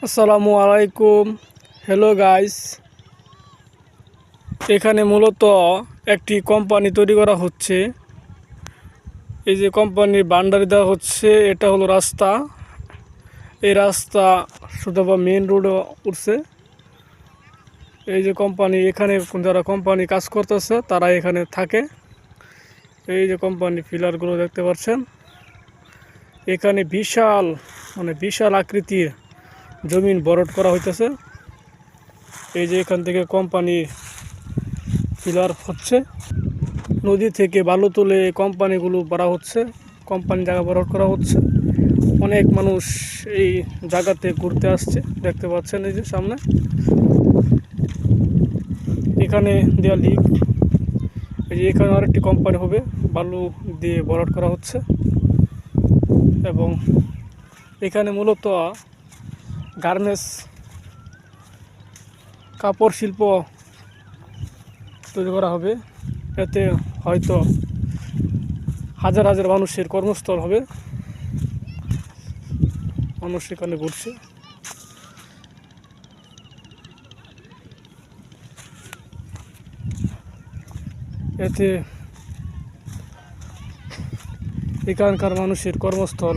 আসসালামু আলাইকুম। Hello guys, এখানে মূলত একটি কোম্পানি তৈরি করা হচ্ছে। এই যে কোম্পানির বান্ডারি দেওয়া হচ্ছে, এটা হলো রাস্তা। এই রাস্তা শুধু মেন রোডে উঠছে। এই যে কোম্পানি, এখানে যারা কোম্পানি কাজ করতেছে তারা এখানে থাকে। এই যে কোম্পানি পিলারগুলো দেখতে পাচ্ছেন, এখানে বিশাল আকৃতির জমিন ভরাট করা হইতেছে। এই যে এখান থেকে কোম্পানি পিলার হচ্ছে, নদী থেকে বালু তুলে কোম্পানিগুলো ভরা হচ্ছে, কোম্পানি জায়গা ভরাট করা হচ্ছে। অনেক মানুষ এই জায়গাতে ঘুরতে আসছে, দেখতে পাচ্ছেন এই যে সামনে। এখানে দেওয়া লিক, এই যে এখানে আরেকটি কোম্পানি হবে, বালু দিয়ে ভরাট করা হচ্ছে। এবং এখানে মূলত গার্মেন্টস কাপড় শিল্প তৈরি করা হবে। এতে হয়তো হাজার হাজার মানুষের কর্মস্থল হবে। মানুষ সেখানে ঘুরছে। এতে এখানকার মানুষের কর্মস্থল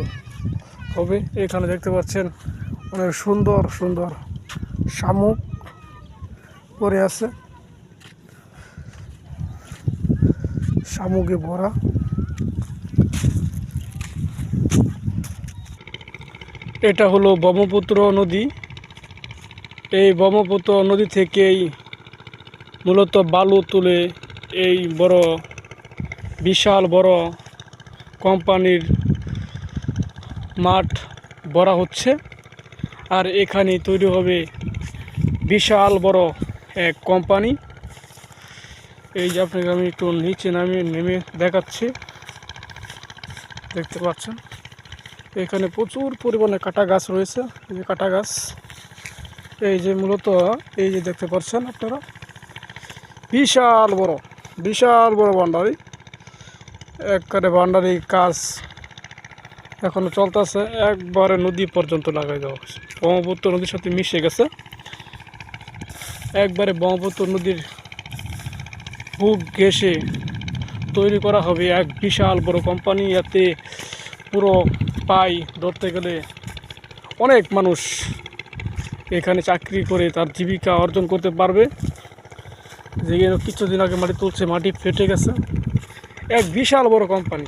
হবে। এখানে দেখতে পাচ্ছেন অনেক সুন্দর সুন্দর শামুক পড়ে আছে, শামুকে ভরা। এটা হলো ব্রহ্মপুত্র নদী। এই ব্রহ্মপুত্র নদী থেকেই মূলত বালু তুলে এই বিশাল বড় কোম্পানির মাঠ ভরা হচ্ছে। আর এখানে তৈরি হবে বিশাল বড় এক কোম্পানি। এই যে আপনাকে আমি একটু নিচে নেমে দেখাচ্ছি, দেখতে পাচ্ছেন এখানে প্রচুর পরিমাণে কাটা গাছ রয়েছে। এই যে কাটা গাছ, এই যে মূলত এই যে দেখতে পাচ্ছেন আপনারা, বিশাল বড় বান্ডারি। একবারে বান্ডারি কাজ এখনো চলতেছে, একবারে নদী পর্যন্ত লাগাই দেওয়া হচ্ছে। ব্রহ্মপুত্র নদীর সাথে মিশে গেছে, একবারে ব্রহ্মপুত্র নদীর বুক ঘেঁষে তৈরি করা হবে এক বিশাল বড় কোম্পানি। এতে পুরো ধরতে গেলে অনেক মানুষ এখানে চাকরি করে তার জীবিকা অর্জন করতে পারবে। যেখানে কিছুদিন আগে মাটি তুলছে, মাটি ফেটে গেছে। এক বিশাল বড় কোম্পানি।